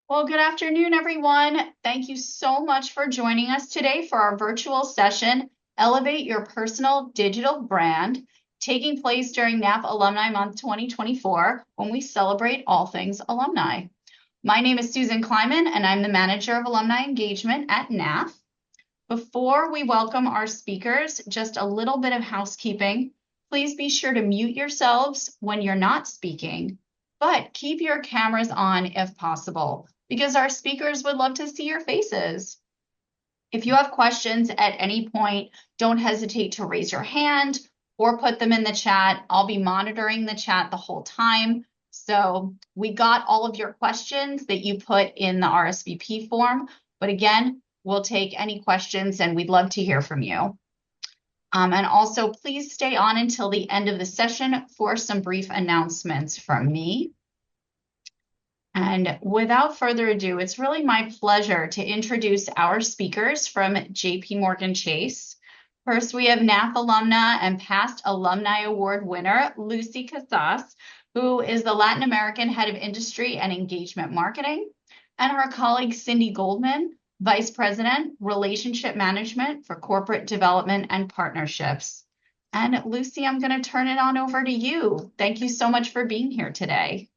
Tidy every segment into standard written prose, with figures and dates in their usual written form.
Well, good afternoon, everyone. Thank you so much for joining us today for our virtual session, Elevate Your Personal Digital Brand, taking place during NAF Alumni Month 2024, when we celebrate all things alumni. My name is Susan Kleiman, and I'm the Manager of Alumni Engagement at NAF. Before we welcome our speakers, just a little bit of housekeeping. Please be sure to mute yourselves when you're not speaking, but keep your cameras on if possible, because our speakers would love to see your faces. If you have questions at any point, don't hesitate to raise your hand or put them in the chat. I'll be monitoring the chat the whole time. So we got all of your questions that you put in the RSVP form, but again, we'll take any questions and we'd love to hear from you. And also, please stay on until the end of the session for some brief announcements from me. And without further ado, it's really my pleasure to introduce our speakers from JP Morgan Chase. First, we have NAF alumna and past Alumni Award winner, Lucy Casas, who is the Latin American Head of Industry and Engagement Marketing, and her colleague, Cindy Goldman, Vice President, Relationship Management for Corporate Development and Partnerships. And Lucy, I'm going to turn it on over to you. Thank you so much for being here today.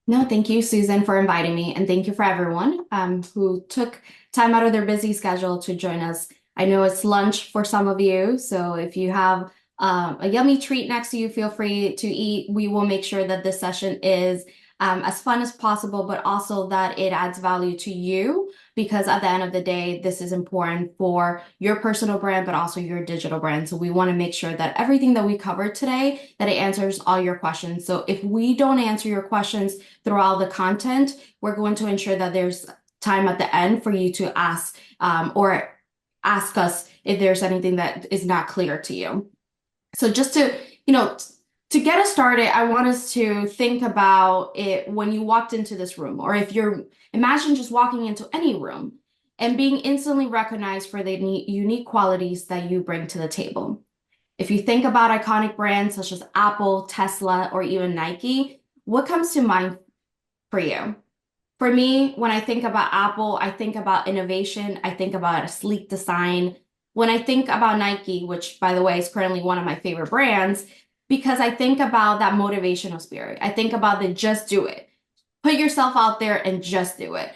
No, thank you, Susan, for inviting me. And thank you for everyone who took time out of their busy schedule to join us. I know it's lunch for some of you, so if you have a yummy treat next to you, feel free to eat. We will make sure that this session is as fun as possible, but also that it adds value to you, because at the end of the day, this is important for your personal brand, but also your digital brand. So we want to make sure that everything that we covered today, that it answers all your questions. So if we don't answer your questions throughout the content, we're going to ensure that there's time at the end for you to ask or ask us if there's anything that is not clear to you. So just to get us started, I want us to think about it when you walked into this room, or if you're, imagine just walking into any room and being instantly recognized for the unique qualities that you bring to the table. If you think about iconic brands such as Apple, Tesla, or even Nike, what comes to mind for you? For me, when I think about Apple, I think about innovation. I think about a sleek design. When I think about Nike, which by the way is currently one of my favorite brands, because I think about that motivational spirit. I think about the just do it. Put yourself out there and just do it.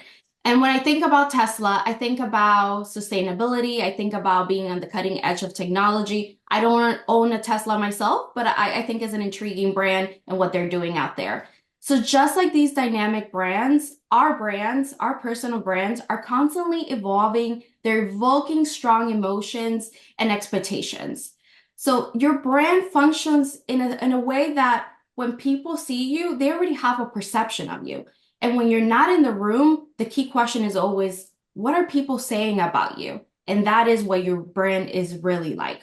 And when I think about Tesla, I think about sustainability. I think about being on the cutting edge of technology. I don't own a Tesla myself, but I think it's an intriguing brand and what they're doing out there. So just like these dynamic brands, our personal brands are constantly evolving. They're evoking strong emotions and expectations. So your brand functions in a way that when people see you, they already have a perception of you. And when you're not in the room, the key question is always, what are people saying about you? And that is what your brand is really like.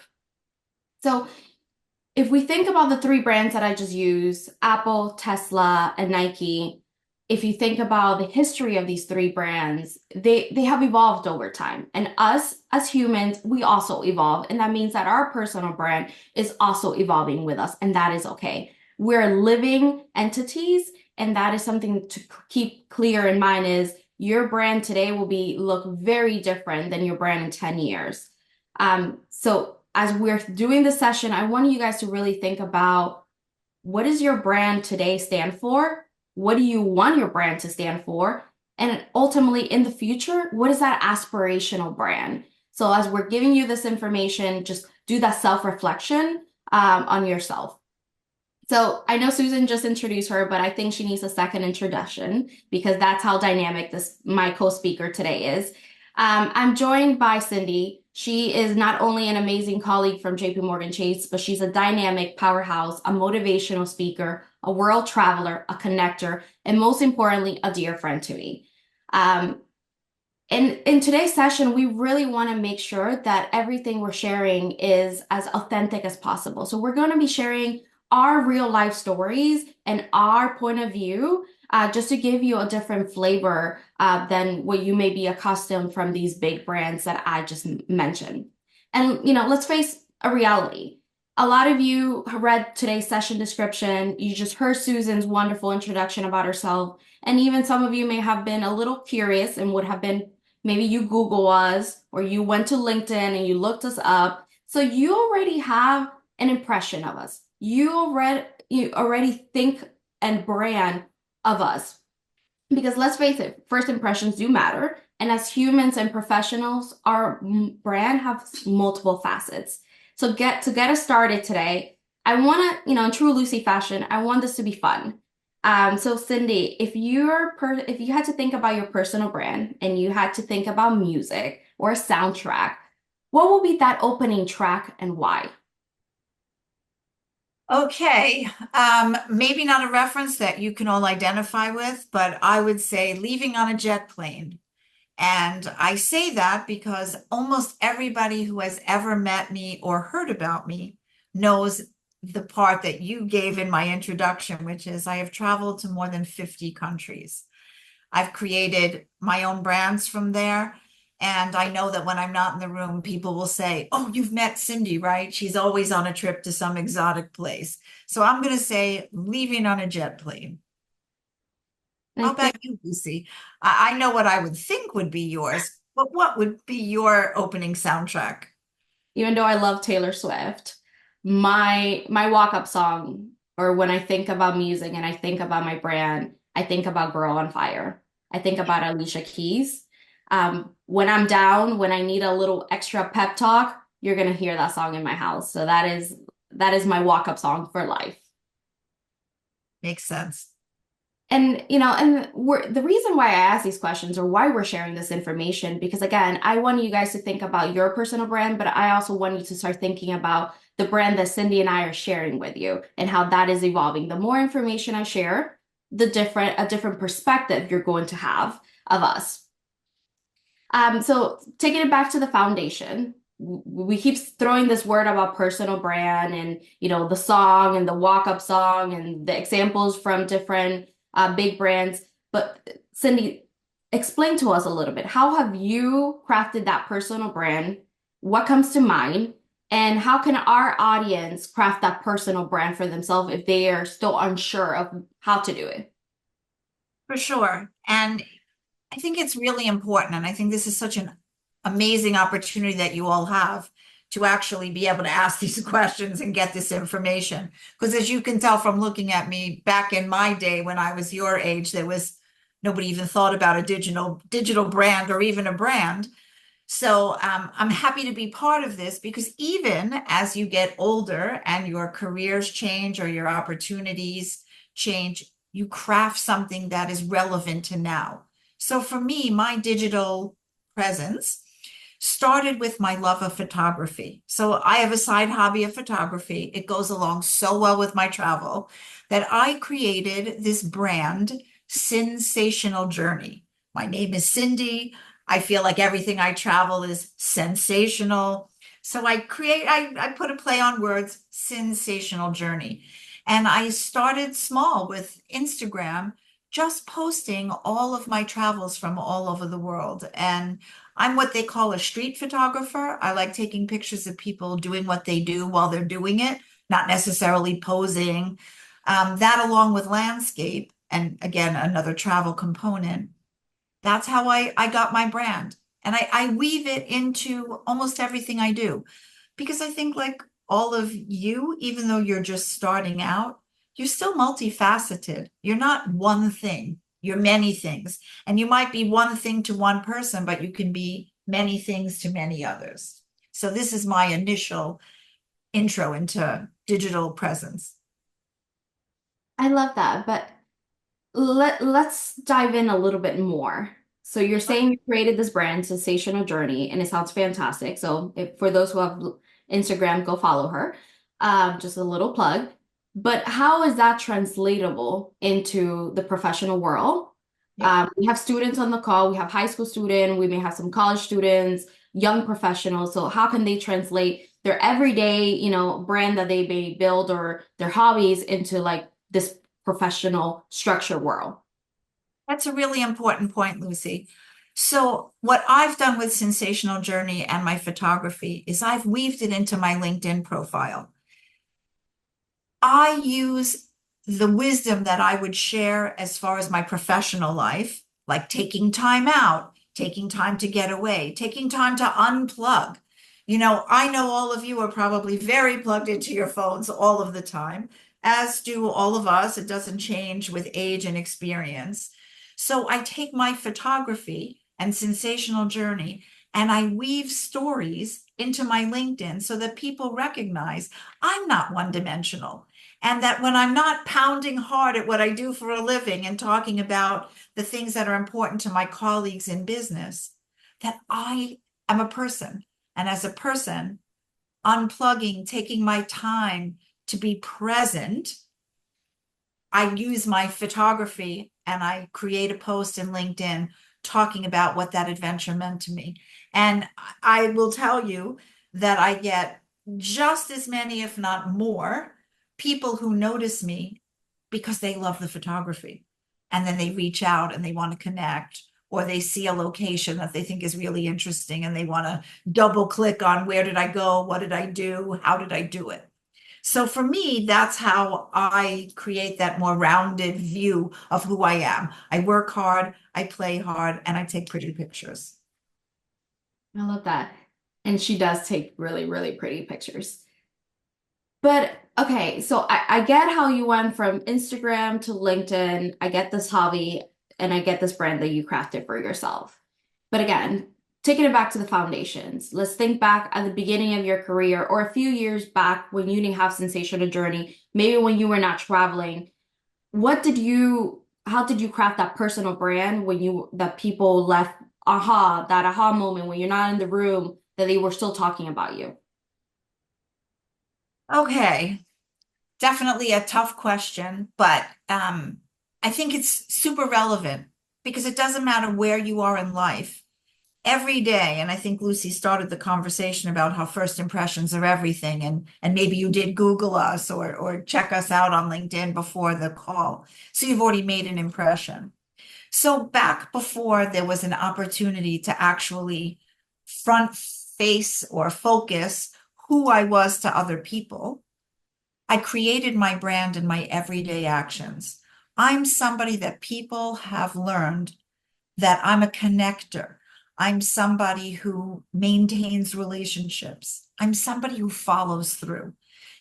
So if we think about the three brands that I just used, Apple, Tesla, and Nike, if you think about the history of these three brands, they have evolved over time. And us as humans, we also evolve. And that means that our personal brand is also evolving with us. And that is okay. We're living entities. And that is something to keep clear in mind is your brand today will look very different than your brand in 10 years. So as we're doing this session, I want you guys to really think about, what does your brand today stand for? What do you want your brand to stand for? And ultimately, in the future, what is that aspirational brand? So as we're giving you this information, just do that self-reflection on yourself. So I know Susan just introduced her, but I think she needs a second introduction because that's how dynamic my co-speaker today is. I'm joined by Cindy. She is not only an amazing colleague from JP Morgan Chase, but she's a dynamic powerhouse, a motivational speaker, a world traveler, a connector, and most importantly, a dear friend to me. In today's session, we really want to make sure that everything we're sharing is as authentic as possible. So we're going to be sharing our real life stories and our point of view, just to give you a different flavor than what you may be accustomed from these big brands that I just mentioned. And, let's face a reality. A lot of you read today's session description. You just heard Susan's wonderful introduction about herself. And even some of you may have been a little curious and would have been, maybe you Google us or you went to LinkedIn and you looked us up. So you already have an impression of us. You already think and brand of us. Because let's face it, first impressions do matter. And as humans and professionals, our brand has multiple facets. So get us started today, I want to, in true Lucy fashion, I want this to be fun. So Cindy, if you had to think about your personal brand and you had to think about music or a soundtrack, what will be that opening track and why? Okay, maybe not a reference that you can all identify with, but I would say Leaving on a Jet Plane. And I say that because almost everybody who has ever met me or heard about me knows the part that you gave in my introduction, which is I have traveled to more than 50 countries. I've created my own brands from there. And I know that when I'm not in the room, people will say, "Oh, you've met Cindy, right? She's always on a trip to some exotic place." So I'm going to say Leaving on a Jet Plane. And How I think about you, Lucy? I know what I would think would be yours, but what would be your opening soundtrack? even though I love Taylor Swift, my walk-up song, or when I think about music and I think about my brand, I think about Girl on Fire. I think about Alicia Keys. When I'm down, when I need a little extra pep talk, you're gonna hear that song in my house. So that is my walk-up song for life. Makes sense. And the reason why I ask these questions or why we're sharing this information, because again, I want you guys to think about your personal brand, but I also want you to start thinking about the brand that Cindy and I are sharing with you and how that is evolving. The more information I share, a different perspective you're going to have of us. So taking it back to the foundation, we keep throwing this word about personal brand and the song and the walk-up song and the examples from different big brands. But Cindy, explain to us a little bit. How have you crafted that personal brand? What comes to mind? And how can our audience craft that personal brand for themselves if they are still unsure of how to do it? For sure. And I think it's really important. And I think this is such an amazing opportunity that you all have to actually be able to ask these questions and get this information. Because as you can tell from looking at me back in my day when I was your age, there was nobody even thought about a digital brand or even a brand. So I'm happy to be part of this because even as you get older and your careers change or your opportunities change, you craft something that is relevant to now. So for me, my digital presence started with my love of photography. So I have a side hobby of photography. It goes along so well with my travel that I created this brand, Sensational Journey. My name is Cindy. I feel like everything I travel is sensational. So I put a play on words, Sensational Journey. And I started small with Instagram, just posting all of my travels from all over the world. And I'm what they call a street photographer. I like taking pictures of people doing what they do while they're doing it, not necessarily posing. That along with landscape, and again, another travel component. That's how I got my brand. And I weave it into almost everything I do. Because I think, like all of you, even though you're just starting out, you're still multifaceted. You're not one thing, you're many things. And you might be one thing to one person, but you can be many things to many others. So this is my initial intro into digital presence. I love that, but let's dive in a little bit more. So you're saying you created this brand, Sensational Journey, and it sounds fantastic. So for those who have Instagram, go follow her. Just a little plug. But how is that translatable into the professional world? Yeah. We have students on the call. We have high school students. We may have some college students, young professionals. So how can they translate their everyday, brand that they may build or their hobbies into like this professional structure world? That's a really important point, Lucy. So, what I've done with Sensational Journey and my photography is I've weaved it into my LinkedIn profile. I use the wisdom that I would share as far as my professional life, like taking time out, taking time to get away, taking time to unplug. I know all of you are probably very plugged into your phones all of the time, as do all of us. It doesn't change with age and experience. So I take my photography and sensational journey and I weave stories into my LinkedIn so that people recognize I'm not one dimensional. And that when I'm not pounding hard at what I do for a living and talking about the things that are important to my colleagues in business, that I am a person. And as a person, unplugging, taking my time to be present, I use my photography and I create a post in LinkedIn talking about what that adventure meant to me. And I will tell you that I get just as many, if not more, people who notice me because they love the photography. And then they reach out and they want to connect, or they see a location that they think is really interesting and they want to double click on where did I go? What did I do? How did I do it? So for me, that's how I create that more rounded view of who I am. I work hard, I play hard, and I take pretty pictures. I love that. And she does take really, really pretty pictures. But okay, so I get how you went from Instagram to LinkedIn. I get this hobby and I get this brand that you crafted for yourself. But again, taking it back to the foundations, let's think back at the beginning of your career or a few years back when you didn't have Sensational Journey, maybe when you were not traveling. How did you craft that personal brand that people left that aha moment when you're not in the room that they were still talking about you? Okay, definitely a tough question, but I think it's super relevant because it doesn't matter where you are in life. Every day, and I think Lucy started the conversation about how first impressions are everything, and maybe you did Google us or check us out on LinkedIn before the call. So you've already made an impression. So back before there was an opportunity to actually front face or focus who I was to other people, I created my brand in my everyday actions. I'm somebody that people have learned that I'm a connector. I'm somebody who maintains relationships. I'm somebody who follows through.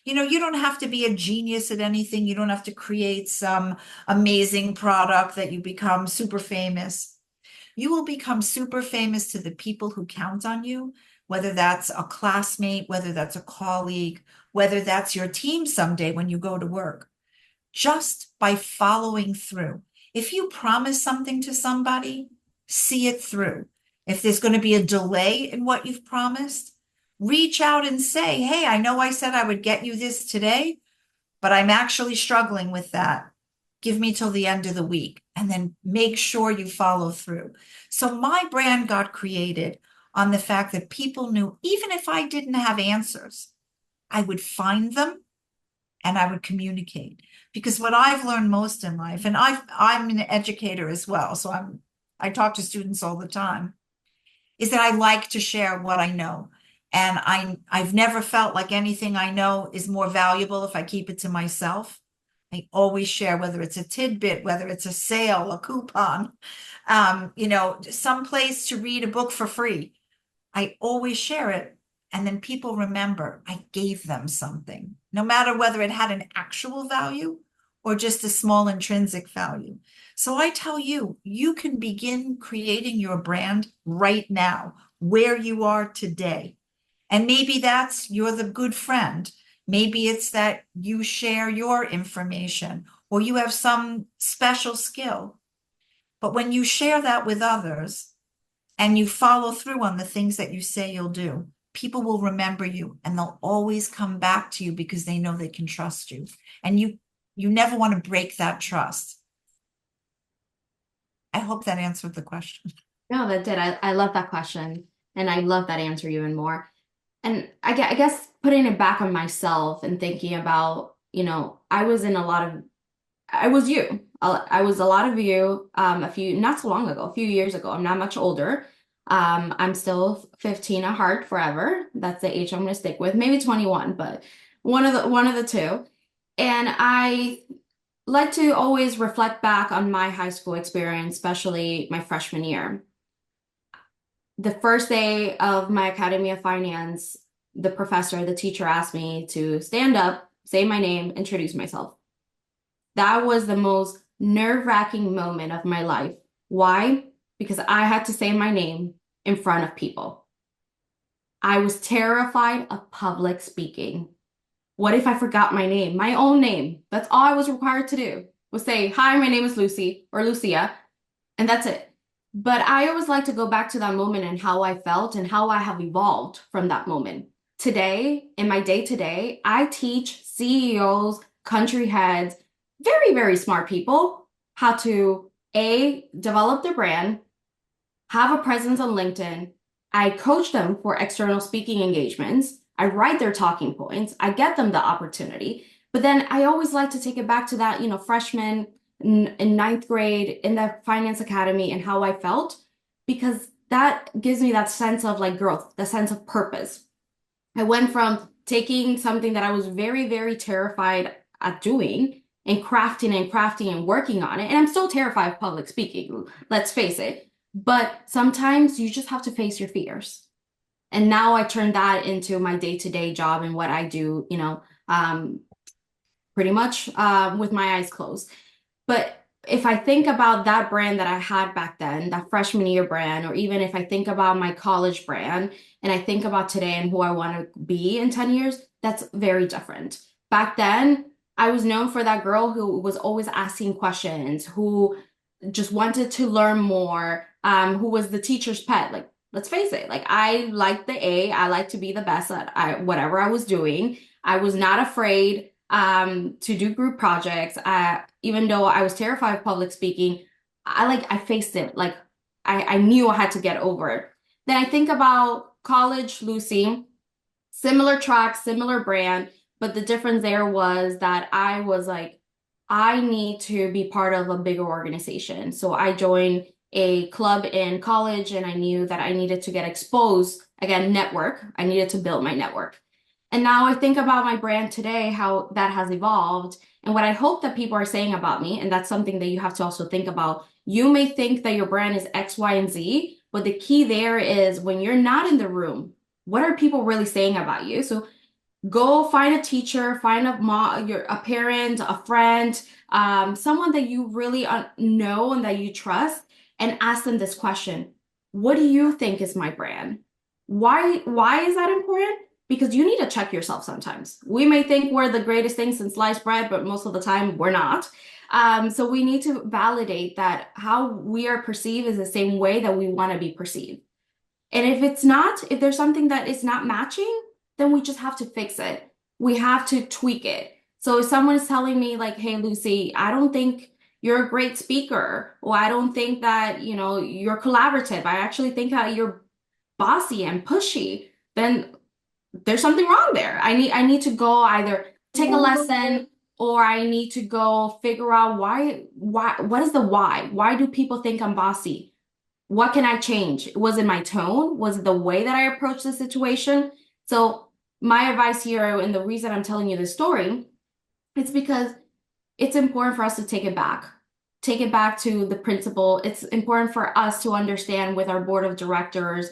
You don't have to be a genius at anything. You don't have to create some amazing product that you become super famous. You will become super famous to the people who count on you, whether that's a classmate, whether that's a colleague, whether that's your team someday when you go to work, just by following through. If you promise something to somebody, see it through. If there's going to be a delay in what you've promised, reach out and say, hey, I know I said I would get you this today, but I'm actually struggling with that. Give me till the end of the week, and then make sure you follow through. So my brand got created on the fact that people knew even if I didn't have answers, I would find them and I would communicate. Because what I've learned most in life, and I'm an educator as well, so I talk to students all the time, is that I like to share what I know. And I've never felt like anything I know is more valuable if I keep it to myself. I always share, whether it's a tidbit, whether it's a sale, a coupon, some place to read a book for free. I always share it. And then people remember I gave them something, no matter whether it had an actual value or just a small intrinsic value. So I tell you, you can begin creating your brand right now, where you are today. And maybe that's you're the good friend. Maybe it's that you share your information or you have some special skill. But when you share that with others and you follow through on the things that you say you'll do, people will remember you and they'll always come back to you because they know they can trust you. And you never want to break that trust. I hope that answered the question. No, that did. I love that question. And I love that answer even more. And I guess putting it back on myself and thinking about, I was in a lot of, I was you. I was a lot of you not so long ago, a few years ago. I'm not much older. I'm still 15 at heart forever. That's the age I'm going to stick with. Maybe 21, but one of the two. And I like to always reflect back on my high school experience, especially my freshman year. The first day of my Academy of Finance, the teacher asked me to stand up, say my name, introduce myself. That was the most nerve-wracking moment of my life. Why? Because I had to say my name in front of people. I was terrified of public speaking. What if I forgot my name, my own name? That's all I was required to do, was say, "Hi, my name is Lucy," or Lucia, and that's it. But I always like to go back to that moment and how I felt and how I have evolved from that moment. Today, in my day to day, I teach CEOs, country heads, very, very smart people how to A, develop their brand, have a presence on LinkedIn. I coach them for external speaking engagements. I write their talking points. I get them the opportunity. But then I always like to take it back to that, freshman in ninth grade in the finance academy and how I felt, because that gives me that sense of like growth, the sense of purpose. I went from taking something that I was very, very terrified at doing and crafting and working on it. And I'm still terrified of public speaking, let's face it. But sometimes you just have to face your fears. And now I turn that into my day-to-day job and what I do, pretty much with my eyes closed. But if I think about that brand that I had back then, that freshman year brand, or even if I think about my college brand and I think about today and who I want to be in 10 years, that's very different. Back then, I was known for that girl who was always asking questions, who just wanted to learn more, who was the teacher's pet. Like, let's face it, like I liked the A, I like to be the best at whatever I was doing. I was not afraid to do group projects. Even though I was terrified of public speaking, I faced it. Like I knew I had to get over it. Then I think about college Lucy, similar track, similar brand, but the difference there was that I was like, I need to be part of a bigger organization. So I joined a club in college and I knew that I needed to get exposed, again, network. I needed to build my network. And now I think about my brand today, how that has evolved, and what I hope that people are saying about me. And that's something that you have to also think about. You may think that your brand is X, Y, and Z, but the key there is when you're not in the room, what are people really saying about you? So go find a teacher, find a parent, a friend, someone that you really know and that you trust, and ask them this question: what do you think is my brand? Why is that important? Because you need to check yourself sometimes. We may think we're the greatest thing since sliced bread, but most of the time we're not. So we need to validate that how we are perceived is the same way that we want to be perceived. And if it's not, if there's something that is not matching, then we just have to fix it. We have to tweak it. So if someone is telling me like, "Hey, Lucy, I don't think you're a great speaker," or "I don't think that, you're collaborative. I actually think that you're bossy and pushy," then there's something wrong there. I need to go either take a lesson or I need to go figure out what is the why? Why do people think I'm bossy? What can I change? Was it my tone? Was it the way that I approached the situation? So my advice here, and the reason I'm telling you this story, it's because it's important for us to take it back. Take it back to the principal. It's important for us to understand with our board of directors,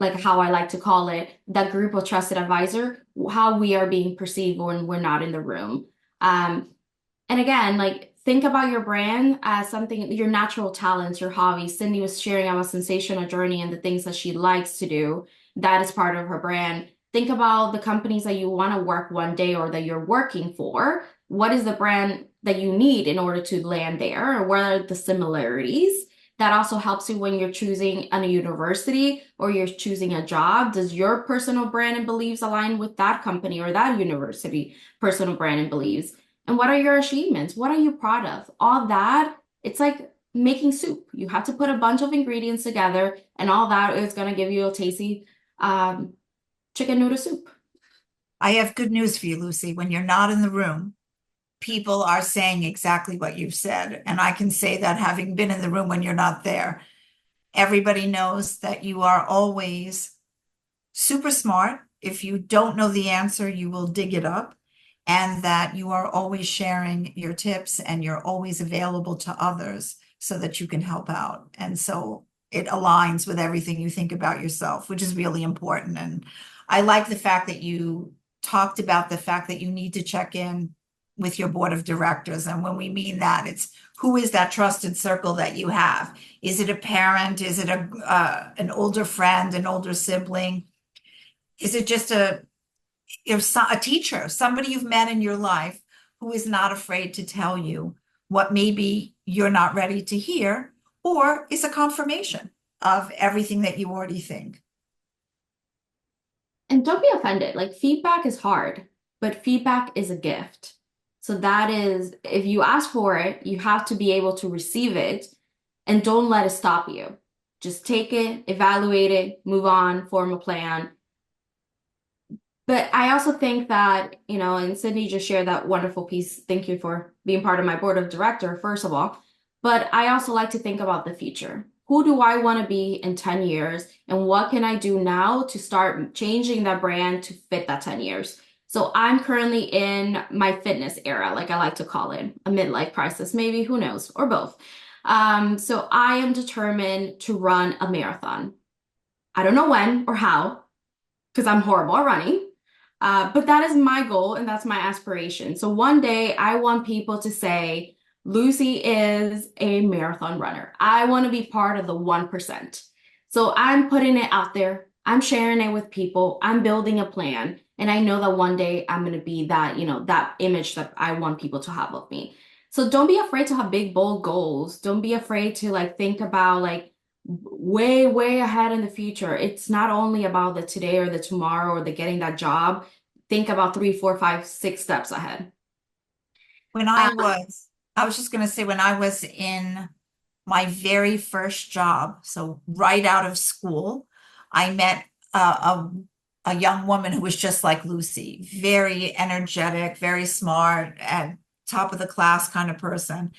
like how I like to call it, that group of trusted advisor, how we are being perceived when we're not in the room. And again, like think about your brand as something, your natural talents, your hobbies. Cindy was sharing about Sensational Journey and the things that she likes to do. That is part of her brand. Think about the companies that you want to work one day or that you're working for. What is the brand that you need in order to land there? Or what are the similarities? That also helps you when you're choosing a university or you're choosing a job. Does your personal brand and beliefs align with that company or that university personal brand and beliefs? And what are your achievements? What are you proud of? All that, it's like making soup. You have to put a bunch of ingredients together, and all that is going to give you a tasty chicken noodle soup. I have good news for you, Lucy. When you're not in the room, people are saying exactly what you've said. And I can say that having been in the room when you're not there, everybody knows that you are always super smart. If you don't know the answer, you will dig it up. and that you are always sharing your tips and you're always available to others so that you can help out. And so it aligns with everything you think about yourself, which is really important. And I like the fact that you talked about the fact that you need to check in with your board of directors. And when we mean that, it's who is that trusted circle that you have? Is it a parent? Is it an older friend, an older sibling? Is it just a teacher, somebody you've met in your life who is not afraid to tell you what maybe you're not ready to hear, or is a confirmation of everything that you already think? And don't be offended. Like, feedback is hard, but feedback is a gift. So that is, if you ask for it, you have to be able to receive it, and don't let it stop you. Just take it, evaluate it, move on, form a plan. But I also think that, and Cindy just shared that wonderful piece. Thank you for being part of my board of director, first of all. But I also like to think about the future. Who do I want to be in 10 years? And what can I do now to start changing that brand to fit that 10 years? So I'm currently in my fitness era, like I like to call it, a midlife crisis, maybe, who knows, or both. So I am determined to run a marathon. I don't know when or how, because I'm horrible at running. But that is my goal and that's my aspiration. So one day I want people to say, Lucy is a marathon runner. I want to be part of the 1%. So I'm putting it out there. I'm sharing it with people. I'm building a plan. And I know that one day I'm going to be that, that image that I want people to have of me. So don't be afraid to have big, bold goals. Don't be afraid to think about way, way ahead in the future. It's not only about the today or the tomorrow or the getting that job. Think about 3, 4, 5, 6 steps ahead. When I was just going to say, when I was in my very first job, so right out of school, I met a young woman who was just like Lucy, very energetic, very smart, and top of the class kind of person.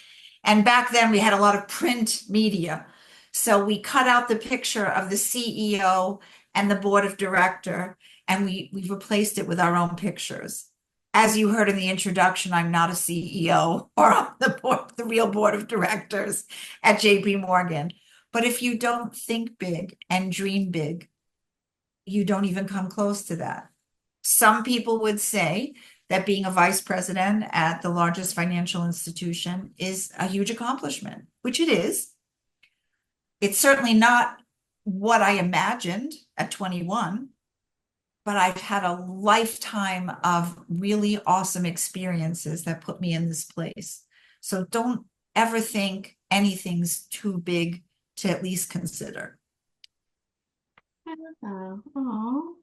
And back then we had a lot of print media. So we cut out the picture of the CEO and the board of director, and we replaced it with our own pictures. As you heard in the introduction, I'm not a CEO or on the real board of directors at JP Morgan. But if you don't think big and dream big, you don't even come close to that. Some people would say that being a vice president at the largest financial institution is a huge accomplishment, which it is. It's certainly not what I imagined at 21, but I've had a lifetime of really awesome experiences that put me in this place. So don't ever think anything's too big to at least consider. I love that. Aww.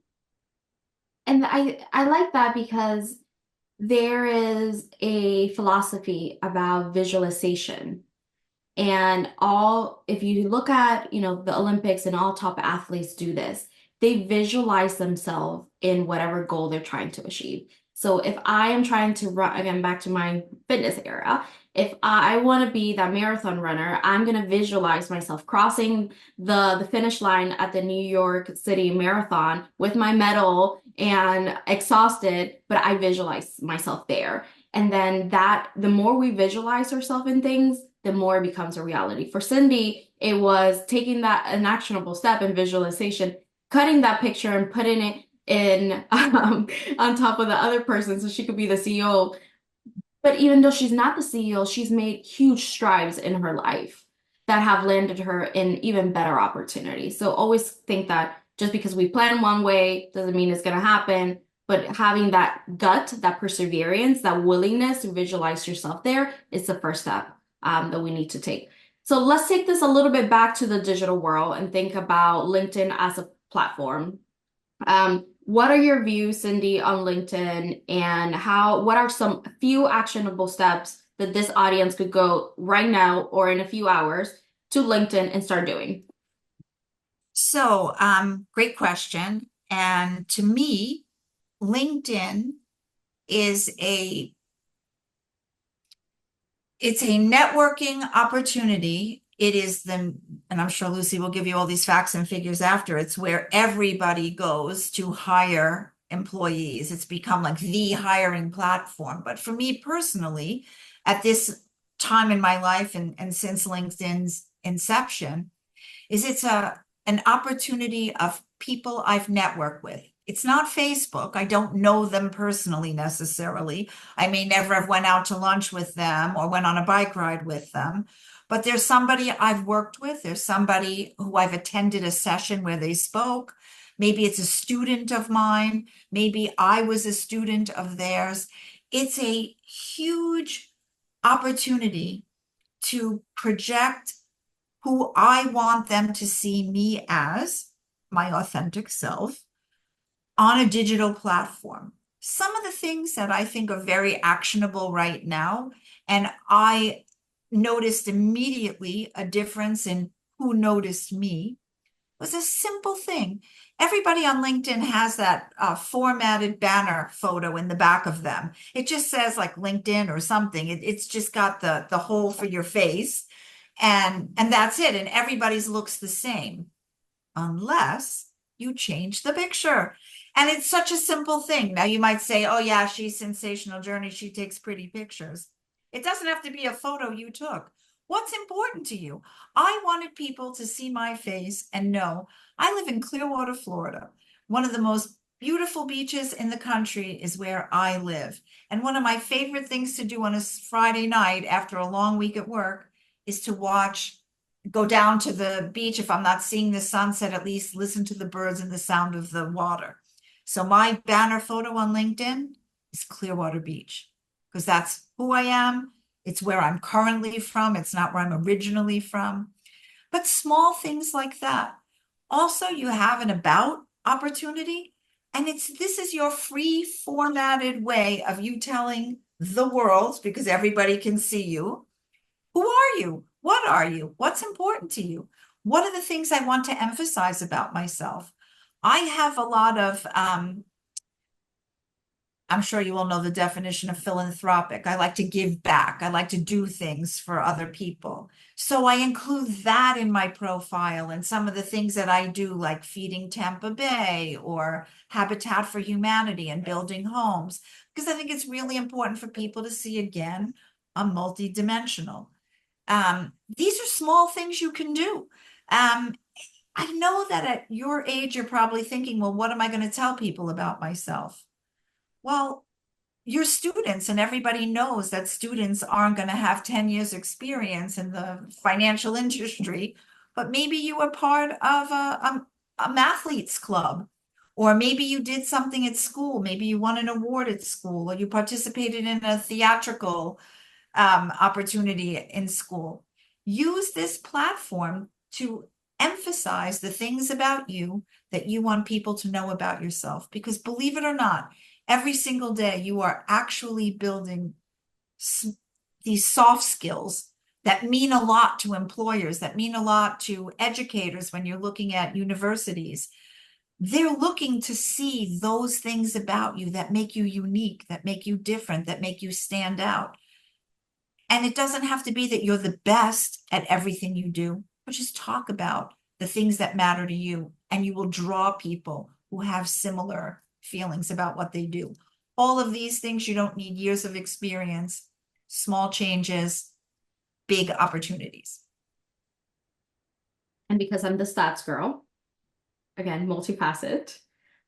And I like that because there is a philosophy about visualization. And if you look at, the Olympics, and all top athletes do this, they visualize themselves in whatever goal they're trying to achieve. So if I am trying to run, again, back to my fitness era, if I want to be that marathon runner, I'm going to visualize myself crossing the finish line at the New York City Marathon with my medal and exhausted, but I visualize myself there. And then the more we visualize ourselves in things, the more it becomes a reality. For Cindy, it was taking an actionable step in visualization, cutting that picture and putting it in on top of the other person so she could be the CEO. But even though she's not the CEO, she's made huge strides in her life that have landed her in even better opportunities. So always think that just because we plan one way doesn't mean it's going to happen. But having that gut, that perseverance, that willingness to visualize yourself there is the first step that we need to take. So let's take this a little bit back to the digital world and think about LinkedIn as a platform. What are your views, Cindy, on LinkedIn, and what are some few actionable steps that this audience could go right now or in a few hours to LinkedIn and start doing? So, great question. And to me, LinkedIn is it's a networking opportunity. It is and I'm sure Lucy will give you all these facts and figures after, it's where everybody goes to hire employees. It's become like the hiring platform. But for me personally, at this time in my life and since LinkedIn's inception, it's an opportunity of people I've networked with. It's not Facebook. I don't know them personally necessarily. I may never have went out to lunch with them or went on a bike ride with them, but there's somebody I've worked with. There's somebody who I've attended a session where they spoke. Maybe it's a student of mine. Maybe I was a student of theirs. It's a huge opportunity to project who I want them to see me as, my authentic self, on a digital platform. Some of the things that I think are very actionable right now, and I noticed immediately a difference in who noticed me, was a simple thing. Everybody on LinkedIn has that formatted banner photo in the back of them. It just says like LinkedIn or something. It's just got the hole for your face, and that's it. And everybody's looks the same, unless you change the picture. And it's such a simple thing. Now you might say, oh yeah, she's sensational journey. She takes pretty pictures. It doesn't have to be a photo you took. What's important to you? I wanted people to see my face and know I live in Clearwater, Florida. One of the most beautiful beaches in the country is where I live. And one of my favorite things to do on a Friday night after a long week at work is to go down to the beach. If I'm not seeing the sunset, at least listen to the birds and the sound of the water. So my banner photo on LinkedIn is Clearwater Beach, because that's who I am. It's where I'm currently from. It's not where I'm originally from. But small things like that. Also, you have an about opportunity, and this is your free formatted way of you telling the world, because everybody can see you. Who are you? What are you? What's important to you? What are the things I want to emphasize about myself? I have a lot of, I'm sure you all know the definition of philanthropic. I like to give back. I like to do things for other people. So I include that in my profile and some of the things that I do, like feeding Tampa Bay or Habitat for Humanity and building homes, because I think it's really important for people to see, again, I'm multidimensional. These are small things you can do. I know that at your age, you're probably thinking, well, what am I going to tell people about myself? Well, you're students, and everybody knows that students aren't going to have 10 years experience in the financial industry, but maybe you were part of a mathletes club, or maybe you did something at school. Maybe you won an award at school, or you participated in a theatrical opportunity in school. Use this platform to emphasize the things about you that you want people to know about yourself. Because believe it or not, every single day you are actually building these soft skills that mean a lot to employers, that mean a lot to educators when you're looking at universities. They're looking to see those things about you that make you unique, that make you different, that make you stand out. And it doesn't have to be that you're the best at everything you do, but just talk about the things that matter to you, and you will draw people who have similar feelings about what they do. All of these things, you don't need years of experience, small changes, big opportunities. And because I'm the stats girl, again, multifaceted,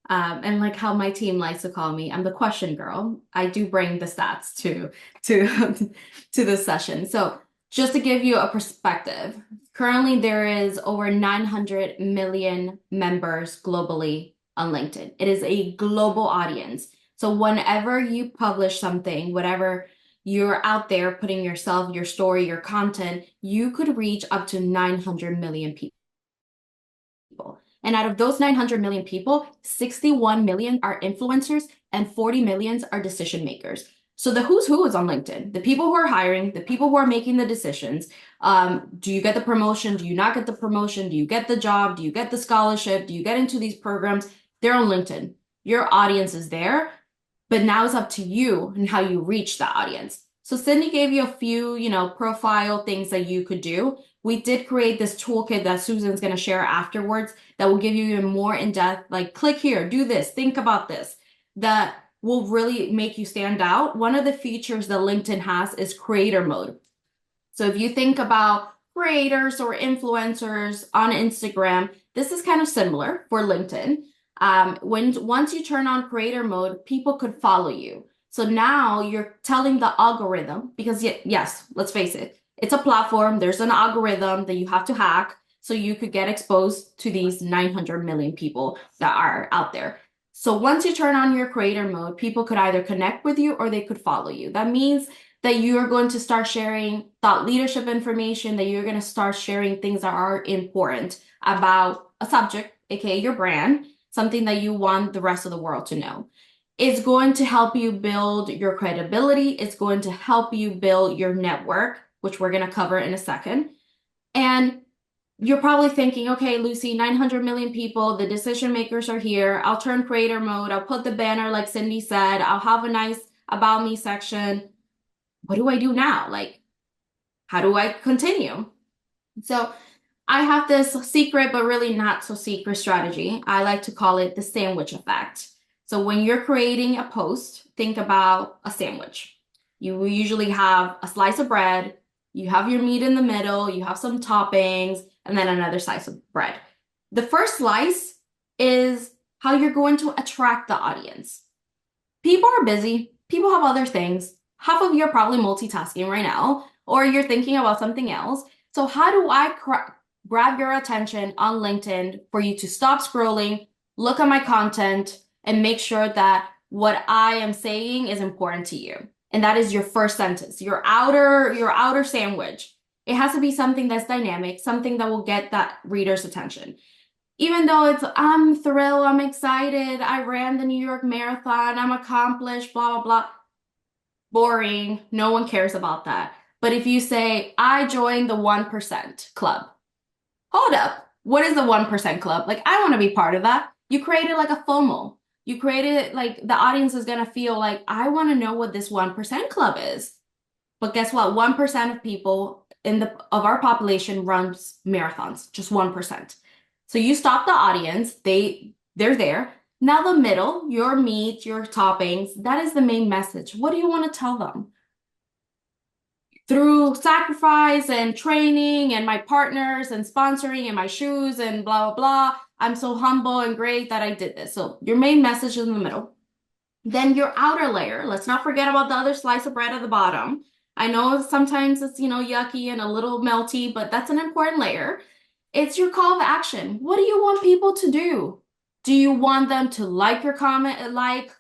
and like how my team likes to call me, I'm the question girl. I do bring the stats to to this session. So just to give you a perspective, currently there is over 900 million members globally on LinkedIn. It is a global audience. So whenever you publish something, whatever you're out there putting yourself, your story, your content, you could reach up to 900 million people. And out of those 900 million people, 61 million are influencers and 40 million are decision makers. So the who's who is on LinkedIn, the people who are hiring, the people who are making the decisions. Do you get the promotion? Do you not get the promotion? Do you get the job? Do you get the scholarship? Do you get into these programs? They're on LinkedIn. Your audience is there, but now it's up to you and how you reach the audience. So Cindy gave you a few, profile things that you could do. We did create this toolkit that Susan's going to share afterwards that will give you even more in-depth, like click here, do this, think about this. that will really make you stand out, one of the features that LinkedIn has is creator mode. So if you think about creators or influencers on Instagram, this is kind of similar for LinkedIn. Once you turn on creator mode, people could follow you. So now you're telling the algorithm, because yes, let's face it, it's a platform, there's an algorithm that you have to hack so you could get exposed to these 900 million people that are out there. So once you turn on your creator mode, people could either connect with you or they could follow you. That means that you're going to start sharing thought leadership information, that you're going to start sharing things that are important about a subject, aka your brand, something that you want the rest of the world to know. It's going to help you build your credibility. It's going to help you build your network, which we're going to cover in a second. And you're probably thinking, okay, Lucy, 900 million people, the decision makers are here. I'll turn creator mode. I'll put the banner like Cindy said. I'll have a nice about me section. What do I do now? Like, how do I continue? So I have this secret, but really not so secret strategy. I like to call it the sandwich effect. So when you're creating a post, think about a sandwich. You will usually have a slice of bread, you have your meat in the middle, you have some toppings, and then another slice of bread. The first slice is how you're going to attract the audience. People are busy, people have other things. Half of you are probably multitasking right now, or you're thinking about something else. So how do I grab your attention on LinkedIn for you to stop scrolling, look at my content, and make sure that what I am saying is important to you? And that is your first sentence, your outer sandwich. It has to be something that's dynamic, something that will get that reader's attention. Even though it's, I'm thrilled, I'm excited, I ran the New York Marathon, I'm accomplished, blah, blah, blah. Boring. No one cares about that. But if you say, I joined the 1% club, hold up. What is the 1% club? Like, I want to be part of that. You created like a FOMO. You created like the audience is going to feel like, I want to know what this 1% club is. But guess what? 1% of people of our population runs marathons, just 1%. So you stop the audience, they're there. Now the middle, your meat, your toppings, that is the main message. What do you want to tell them? Through sacrifice and training and my partners and sponsoring and my shoes and blah, blah, blah, I'm so humble and great that I did this. So your main message is in the middle. Then your outer layer, let's not forget about the other slice of bread at the bottom. I know sometimes it's, yucky and a little melty, but that's an important layer. It's your call to action. What do you want people to do? Do you want them to like your comment,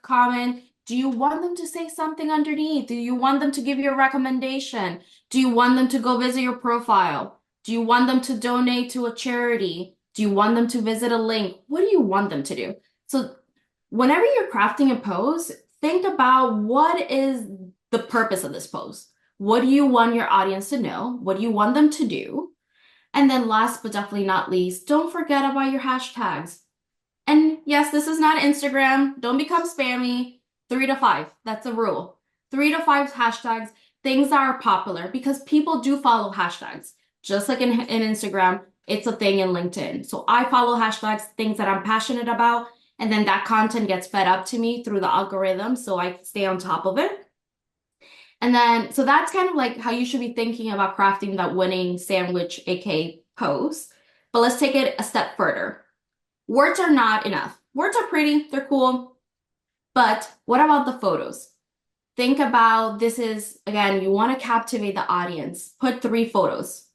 comment? Do you want them to say something underneath? Do you want them to give you a recommendation? Do you want them to go visit your profile? Do you want them to donate to a charity? Do you want them to visit a link? What do you want them to do? So whenever you're crafting a post, think about what is the purpose of this post. What do you want your audience to know? What do you want them to do? And then last but definitely not least, don't forget about your hashtags. And yes, this is not Instagram. Don't become spammy. 3 to 5. That's a rule. 3 to 5 hashtags, things that are popular, because people do follow hashtags. Just like in Instagram, it's a thing in LinkedIn. So I follow hashtags, things that I'm passionate about, and then that content gets fed up to me through the algorithm, so I stay on top of it. And then, so that's kind of like how you should be thinking about crafting that winning sandwich, aka post. But let's take it a step further. Words are not enough. Words are pretty, they're cool. But what about the photos? Think about this is, again, you want to captivate the audience. Put 3 photos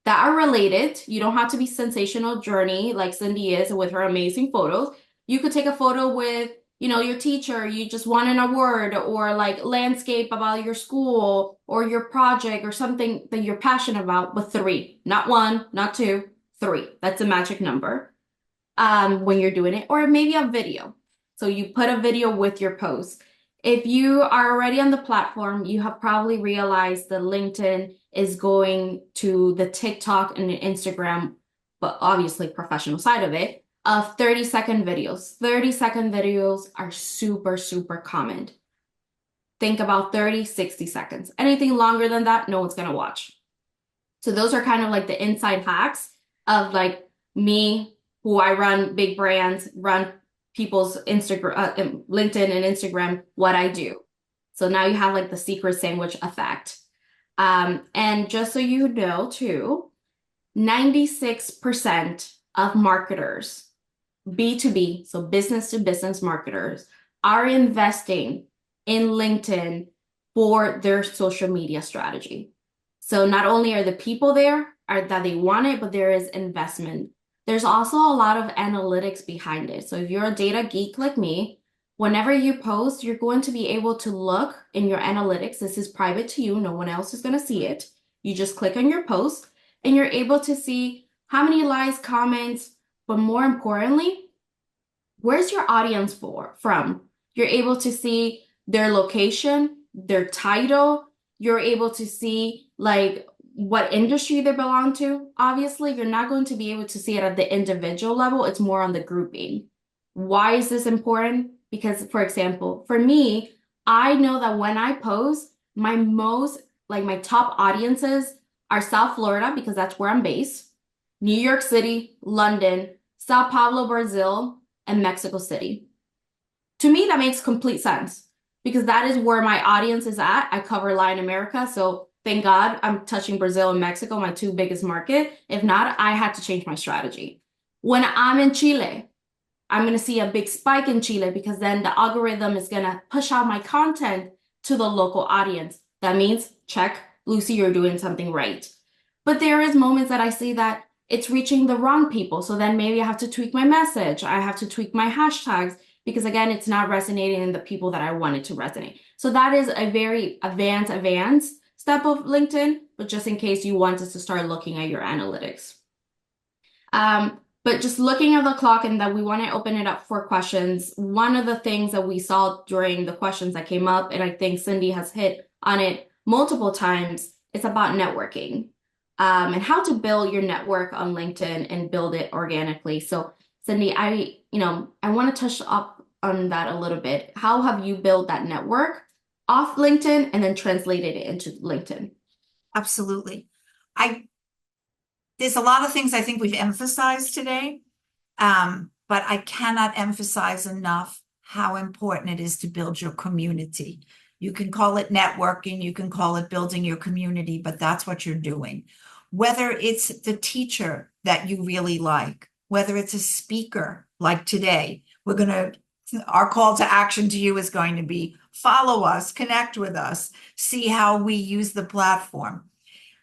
that are related. You don't have to be sensational journey like Cindy is with her amazing photos. You could take a photo with, your teacher, you just won an award, or like landscape about your school or your project or something that you're passionate about, but 3, not 1, not 2, 3. That's a magic number when you're doing it, or maybe a video. So you put a video with your post. If you are already on the platform, you have probably realized that LinkedIn is going to the TikTok and the Instagram, but obviously professional side of it, of 30-second videos. 30-second videos are super, super common. Think about 30, 60 seconds. Anything longer than that, no one's going to watch. So those are kind of like the inside hacks of like me, who I run big brands, run people's Instagram, LinkedIn and Instagram what I do. So now you have like the secret sandwich effect. And just so you know too, 96% of marketers, B2B, so business to business marketers, are investing in LinkedIn for their social media strategy. So not only are the people there that they want it, but there is investment. There's also a lot of analytics behind it. So if you're a data geek like me, whenever you post, you're going to be able to look in your analytics. This is private to you. No one else is going to see it. You just click on your post and you're able to see how many likes, comments, but more importantly, where's your audience from? You're able to see their location, their title. You're able to see like what industry they belong to. Obviously, you're not going to be able to see it at the individual level. It's more on the grouping. Why is this important? Because, for example, for me, I know that when I post, my top audiences are South Florida, because that's where I'm based, New York City, London, Sao Paulo, Brazil, and Mexico City. To me, that makes complete sense because that is where my audience is at. I cover Latin America, so thank God I'm touching Brazil and Mexico, my two biggest markets. If not, I had to change my strategy. When I'm in Chile, I'm going to see a big spike in Chile because then the algorithm is going to push out my content to the local audience. That means, check, Lucy, you're doing something right. But there is moments that I see that it's reaching the wrong people. So then maybe I have to tweak my message. I have to tweak my hashtags because again, it's not resonating in the people that I want it to resonate. So that is a very advanced step of LinkedIn, but just in case you wanted to start looking at your analytics. But just looking at the clock and that we want to open it up for questions. One of the things that we saw during the questions that came up, and I think Cindy has hit on it multiple times, it's about networking. And how to build your network on LinkedIn and build it organically. So Cindy, I want to touch up on that a little bit. How have you built that network off LinkedIn and then translated it into LinkedIn? Absolutely. There's a lot of things I think we've emphasized today, but I cannot emphasize enough how important it is to build your community. You can call it networking, you can call it building your community, but that's what you're doing. Whether it's the teacher that you really like, whether it's a speaker like today, our call to action to you is going to be follow us, connect with us, see how we use the platform.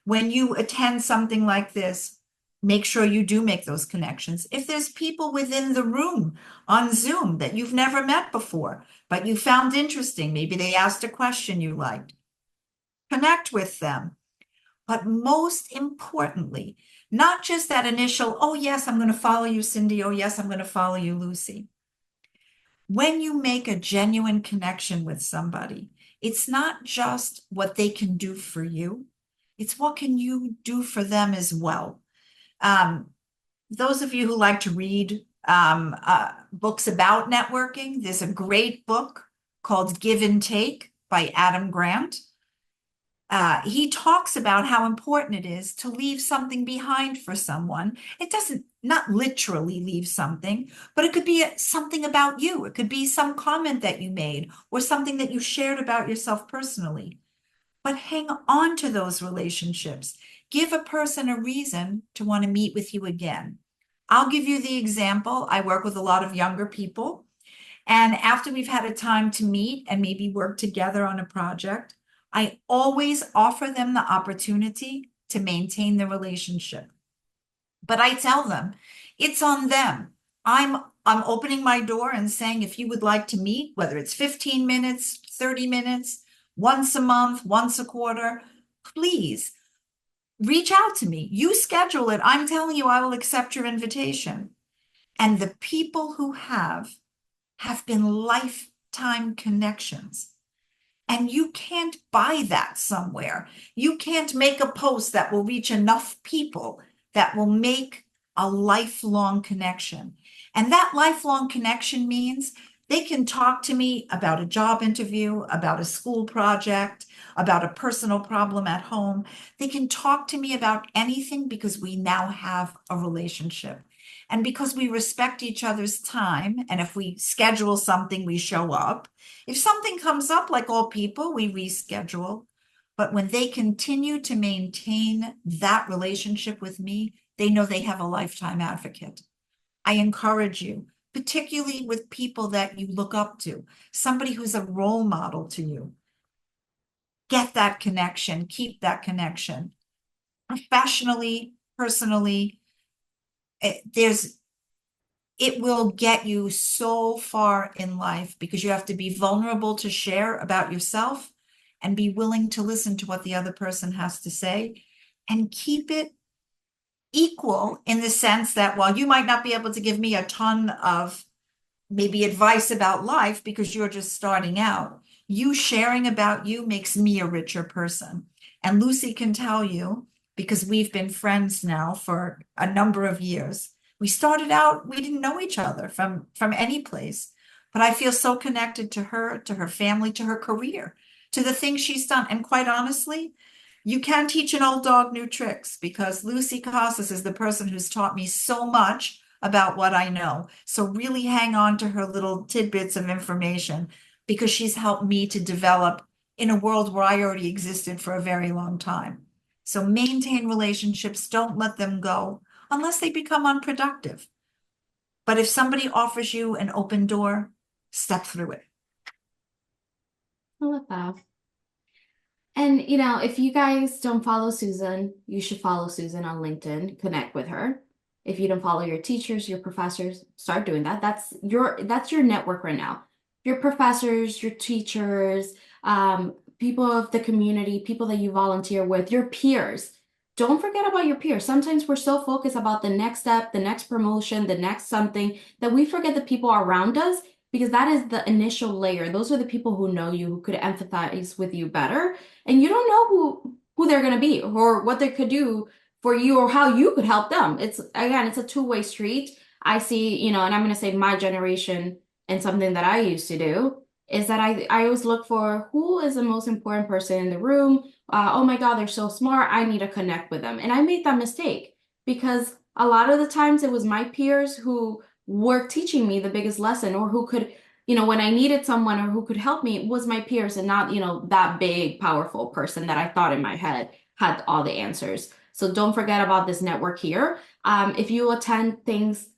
When you attend something like this, make sure you do make those connections. If there's people within the room on Zoom that you've never met before, but you found interesting, maybe they asked a question you liked, connect with them. But most importantly, not just that initial, oh, yes, I'm going to follow you, Cindy. Oh, yes, I'm going to follow you, Lucy. When you make a genuine connection with somebody, it's not just what they can do for you. It's what can you do for them as well. Those of you who like to read books about networking, there's a great book called Give and Take by Adam Grant. He talks about how important it is to leave something behind for someone. It doesn't, not literally leave something, but it could be something about you. It could be some comment that you made or something that you shared about yourself personally. But hang on to those relationships. Give a person a reason to want to meet with you again. I'll give you the example. I work with a lot of younger people. And after we've had a time to meet and maybe work together on a project, I always offer them the opportunity to maintain the relationship. But I tell them, it's on them. I'm opening my door and saying, if you would like to meet, whether it's 15 minutes, 30 minutes, once a month, once a quarter, please reach out to me. You schedule it. I'm telling you, I will accept your invitation. And the people who have been lifetime connections. And you can't buy that somewhere. You can't make a post that will reach enough people that will make a lifelong connection. And that lifelong connection means they can talk to me about a job interview, about a school project, about a personal problem at home. They can talk to me about anything because we now have a relationship. And because we respect each other's time, and if we schedule something, we show up. If something comes up, like all people, we reschedule. But when they continue to maintain that relationship with me, they know they have a lifetime advocate. I encourage you, particularly with people that you look up to, somebody who's a role model to you. Get that connection, keep that connection. Professionally, personally, it will get you so far in life because you have to be vulnerable to share about yourself and be willing to listen to what the other person has to say and keep it equal in the sense that while you might not be able to give me a ton of maybe advice about life because you're just starting out, you sharing about you makes me a richer person. And Lucy can tell you, because we've been friends now for a number of years. We started out, we didn't know each other from any place, but I feel so connected to her family, to her career, to the things she's done. And quite honestly, you can teach an old dog new tricks because Lucy Casas is the person who's taught me so much about what I know. So really hang on to her little tidbits of information because she's helped me to develop in a world where I already existed for a very long time. So maintain relationships, don't let them go unless they become unproductive. But if somebody offers you an open door, step through it. I love that. And, if you guys don't follow Susan, you should follow Susan on LinkedIn, connect with her. If you don't follow your teachers, your professors, start doing that. That's your network right now. Your professors, your teachers, people of the community, people that you volunteer with, your peers. Don't forget about your peers. Sometimes we're so focused about the next step, the next promotion, the next something, that we forget the people around us because that is the initial layer. Those are the people who know you, who could empathize with you better. And you don't know who they're going to be or what they could do for you or how you could help them. It's a two-way street. I see, and I'm going to say my generation and something that I used to do is that I always look for who is the most important person in the room. Oh my God, they're so smart. I need to connect with them. And I made that mistake because a lot of the times it was my peers who were teaching me the biggest lesson or who could, when I needed someone or who could help me, it was my peers and not, that big, powerful person that I thought in my head had all the answers. So don't forget about this network here. If you attend things,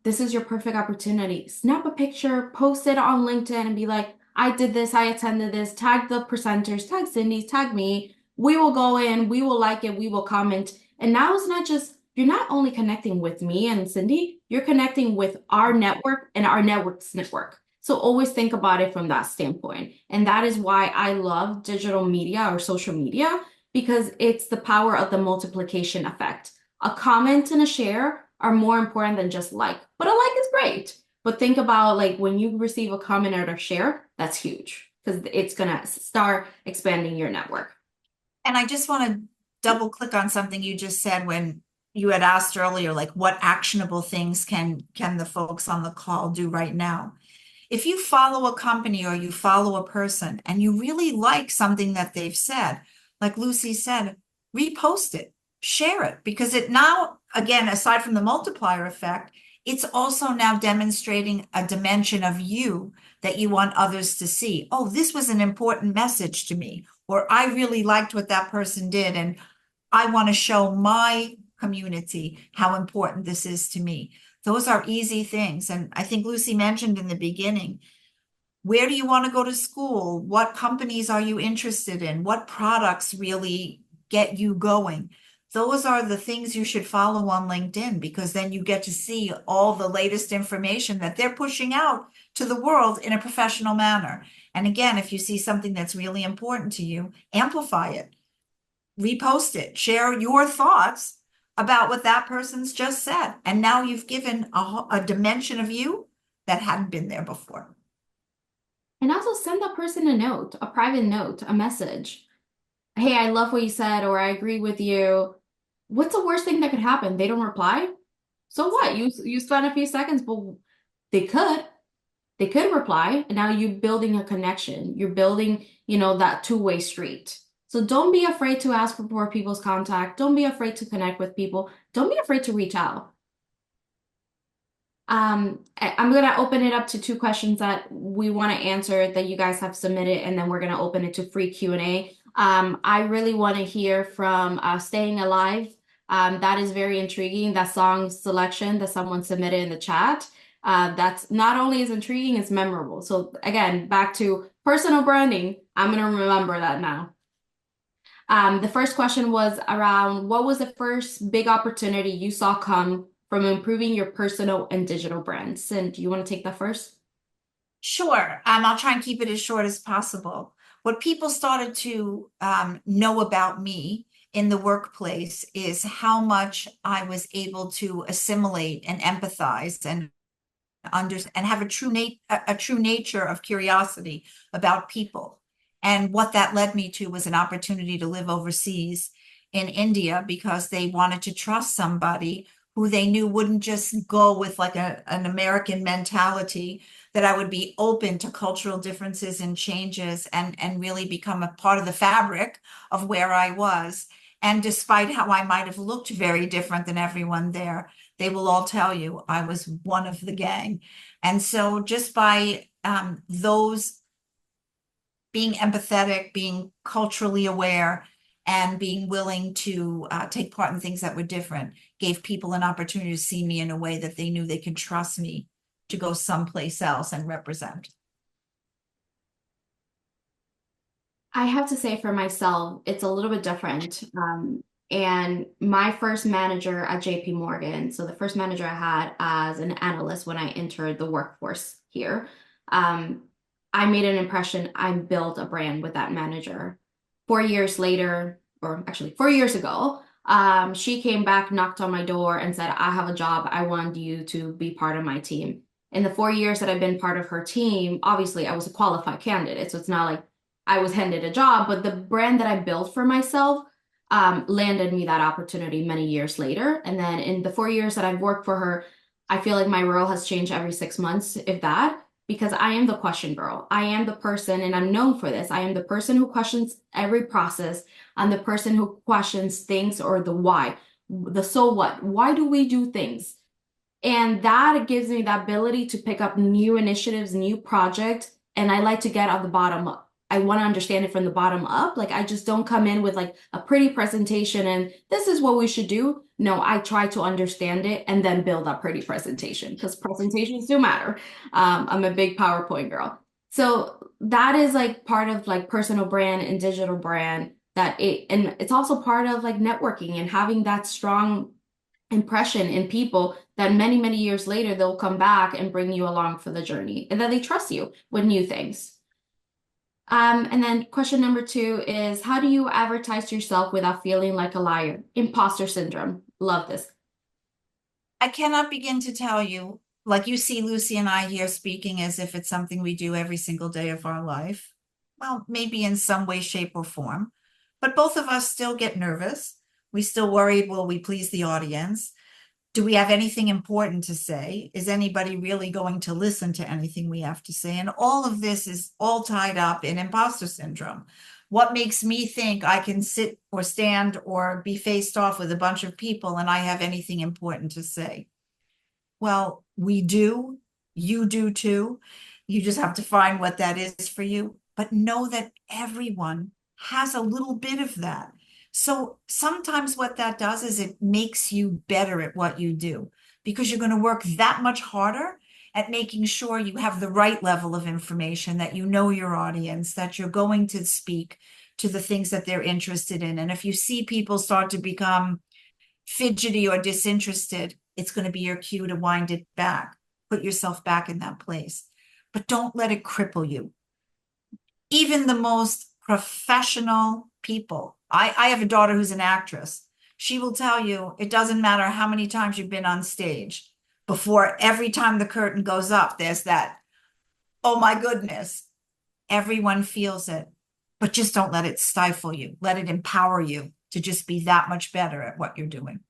this is your perfect opportunity. Snap a picture, post it on LinkedIn and be like, I did this, I attended this, tag the presenters, tag Cindy, tag me. We will go in, we will like it, we will comment. And now it's not just, you're not only connecting with me and Cindy, you're connecting with our network and our network's network. So always think about it from that standpoint. And that is why I love digital media or social media, because it's the power of the multiplication effect. A comment and a share are more important than just like, but a like is great. But think about like when you receive a comment or a share, that's huge because it's going to start expanding your network. And I just want to double click on something you just said when you had asked earlier, like what actionable things can the folks on the call do right now? If you follow a company or you follow a person and you really like something that they've said, like Lucy said, repost it, share it, because it now, again, aside from the multiplier effect, it's also now demonstrating a dimension of you that you want others to see. Oh, this was an important message to me, or I really liked what that person did, and I want to show my community how important this is to me. Those are easy things. And I think Lucy mentioned in the beginning, where do you want to go to school? What companies are you interested in? What products really get you going? Those are the things you should follow on LinkedIn because then you get to see all the latest information that they're pushing out to the world in a professional manner. And again, if you see something that's really important to you, amplify it, repost it, share your thoughts about what that person's just said. And now you've given a dimension of you that hadn't been there before. And also send that person a note, a private note, a message. Hey, I love what you said, or I agree with you. What's the worst thing that could happen? They don't reply? So what? You spent a few seconds, but they could. They could reply, and now you're building a connection. You're building, that two-way street. So don't be afraid to ask for people's contact. Don't be afraid to connect with people. Don't be afraid to reach out. I'm going to open it up to two questions that we want to answer that you guys have submitted, and then we're going to open it to free Q&A. I really want to hear from Staying Alive. That is very intriguing. That song selection that someone submitted in the chat. That's not only is intriguing, it's memorable. So again, back to personal branding. I'm going to remember that now. The first question was around what was the first big opportunity you saw come from improving your personal and digital brands? And do you want to take that first? Sure. I'll try and keep it as short as possible. What people started to know about me in the workplace is how much I was able to assimilate and empathize and have a true nature of curiosity about people. And what that led me to was an opportunity to live overseas in India because they wanted to trust somebody who they knew wouldn't just go with like an American mentality, that I would be open to cultural differences and changes and really become a part of the fabric of where I was. And despite how I might have looked very different than everyone there, they will all tell you I was one of the gang. And so just by those being empathetic, being culturally aware, and being willing to take part in things that were different, gave people an opportunity to see me in a way that they knew they could trust me to go someplace else and represent. I have to say for myself, it's a little bit different. And my first manager at JP Morgan, so the first manager I had as an analyst when I entered the workforce here, I made an impression. I built a brand with that manager. 4 years later, or actually 4 years ago, she came back, knocked on my door, and said, I have a job. I want you to be part of my team. In the 4 years that I've been part of her team, obviously I was a qualified candidate. So it's not like I was handed a job, but the brand that I built for myself landed me that opportunity many years later. And then in the 4 years that I've worked for her, I feel like my role has changed every 6 months, if that, because I am the question girl. I am the person, and I'm known for this. I am the person who questions every process. I'm the person who questions things or the why, the so what. Why do we do things? And that gives me the ability to pick up new initiatives, new projects, and I like to get on the bottom up. I want to understand it from the bottom up. Like I just don't come in with like a pretty presentation and this is what we should do. No, I try to understand it and then build a pretty presentation because presentations do matter. I'm a big PowerPoint girl. So that is like part of like personal brand and digital brand and it's also part of like networking and having that strong impression in people that many, many years later, they'll come back and bring you along for the journey and that they trust you with new things. And then question number 2 is how do you advertise yourself without feeling like a liar? Imposter syndrome. Love this. I cannot begin to tell you, like you see Lucy and I here speaking as if it's something we do every single day of our life. Well, maybe in some way, shape, or form. But both of us still get nervous. We still worry, will we please the audience? Do we have anything important to say? Is anybody really going to listen to anything we have to say? And all of this is all tied up in imposter syndrome. What makes me think I can sit or stand or be faced off with a bunch of people and I have anything important to say? Well, we do. You do too. You just have to find what that is for you. But know that everyone has a little bit of that. So sometimes what that does is it makes you better at what you do because you're going to work that much harder at making sure you have the right level of information, that you know your audience, that you're going to speak to the things that they're interested in. And if you see people start to become fidgety or disinterested, it's going to be your cue to wind it back. Put yourself back in that place. But don't let it cripple you. Even the most professional people. I have a daughter who's an actress. She will tell you it doesn't matter how many times you've been on stage. Before every time the curtain goes up, there's that, oh my goodness. Everyone feels it. But just don't let it stifle you. Let it empower you to just be that much better at what you're doing.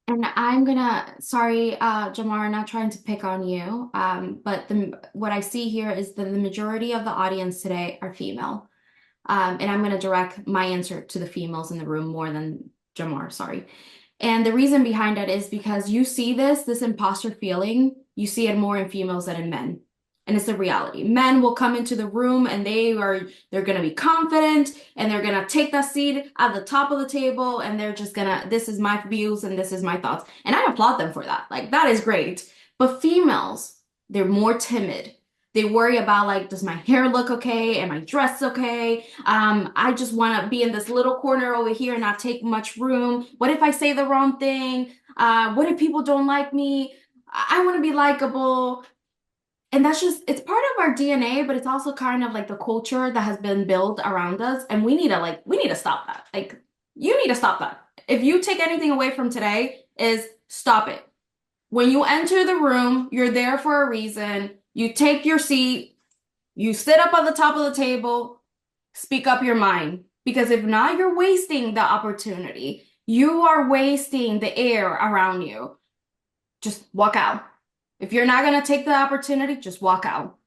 And sorry, Jamar, not trying to pick on you, but what I see here is that the majority of the audience today are female. And I'm going to direct my answer to the females in the room more than Jamar, sorry. And the reason behind it is because you see this imposter feeling, you see it more in females than in men. And it's a reality. Men will come into the room and they're gonna be confident and they're gonna take that seat at the top of the table and they're just gonna, this is my views and this is my thoughts. And I applaud them for that. Like that is great. But females, they're more timid. They worry about like, does my hair look okay? Am I dressed okay? I just want to be in this little corner over here and not take much room. What if I say the wrong thing? What if people don't like me? I want to be likable. And that's just, it's part of our DNA, but it's also kind of like the culture that has been built around us. And we need to stop that. Like, you need to stop that. If you take anything away from today, is stop it. When you enter the room, you're there for a reason. You take your seat, you sit up on the top of the table, speak up your mind. Because if not, you're wasting the opportunity. You are wasting the air around you. Just walk out. If you're not going to take the opportunity, just walk out.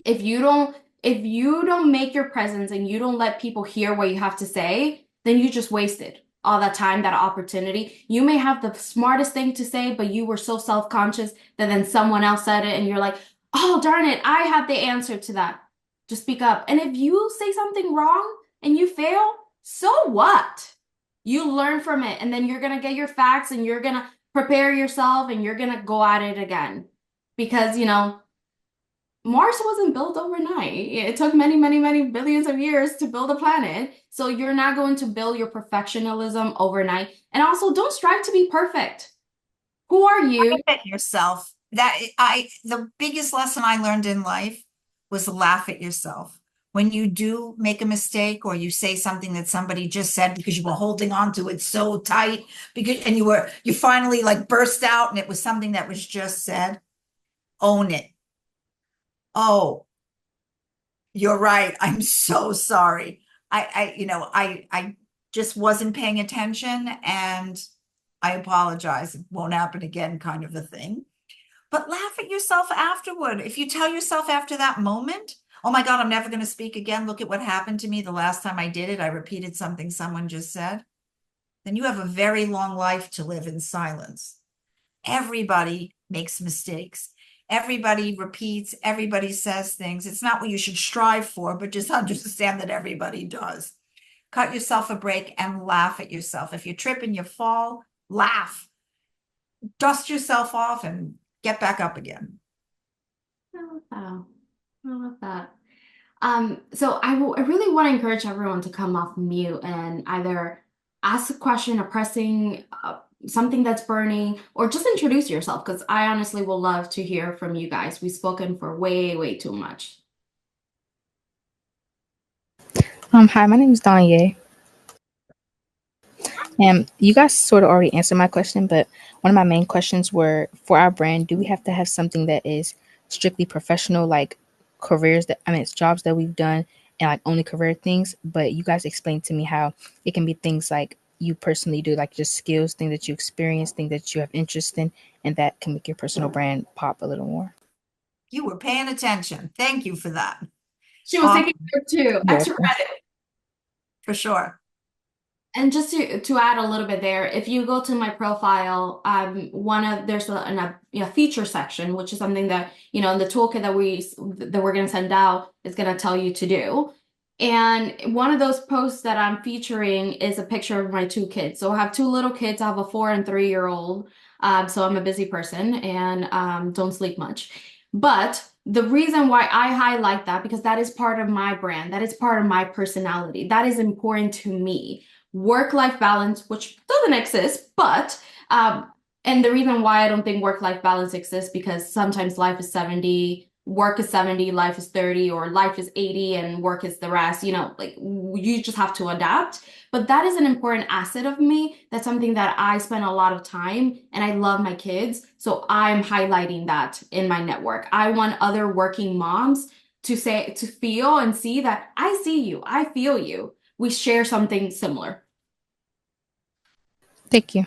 If you don't make your presence and you don't let people hear what you have to say, then you just wasted all that time, that opportunity. You may have the smartest thing to say, but you were so self-conscious that then someone else said it and you're like, oh, darn it, I have the answer to that. Just speak up. And if you say something wrong and you fail, so what? You learn from it and then you're going to get your facts and you're going to prepare yourself and you're going to go at it again. Because, Mars wasn't built overnight. It took many, many, many billions of years to build a planet. So you're not going to build your professionalism overnight. And also, don't strive to be perfect. Who are you? Laugh at yourself. The biggest lesson I learned in life was laugh at yourself. When you do make a mistake or you say something that somebody just said because you were holding on to it so tight and you finally like burst out and it was something that was just said, own it. Oh, you're right. I'm so sorry. I just wasn't paying attention and I apologize. It won't happen again, kind of a thing. But laugh at yourself afterward. If you tell yourself after that moment, oh my God, I'm never going to speak again. Look at what happened to me the last time I did it. I repeated something someone just said. Then you have a very long life to live in silence. Everybody makes mistakes. Everybody repeats, everybody says things. It's not what you should strive for, but just understand that everybody does. Cut yourself a break and laugh at yourself. If you trip and you fall, laugh. Dust yourself off and get back up again. I love that. I love that. So I really want to encourage everyone to come off mute and either ask a question, a pressing, something that's burning, or just introduce yourself because I honestly will love to hear from you guys. We've spoken for way, way too much. Hi, my name is Danye. And you guys sort of already answered my question, but one of my main questions were for our brand, do we have to have something that is strictly professional, like it's jobs that we've done and like only career things, but you guys explained to me how it can be things like you personally do, like just skills, things that you experience, things that you have interest in, and that can make your personal brand pop a little more. You were paying attention. Thank you for that. She was taking it too. Extra credit. For sure. And just to add a little bit there, if you go to my profile, there's a feature section, which is something that in the toolkit that we're going to send out is going to tell you to do. And one of those posts that I'm featuring is a picture of my two kids. So I have two little kids. I have a 4 and 3-year-old. So I'm a busy person and don't sleep much. But the reason why I highlight that, because that is part of my brand, that is part of my personality, that is important to me. Work-life balance, which doesn't exist, but and the reason why I don't think work-life balance exists because sometimes life is 70, work is 70, life is 30, or life is 80 and work is the rest. Like you just have to adapt. But that is an important asset of me. That's something that I spend a lot of time and I love my kids. So I'm highlighting that in my network. I want other working moms to feel and see that I see you, I feel you. We share something similar. Thank you.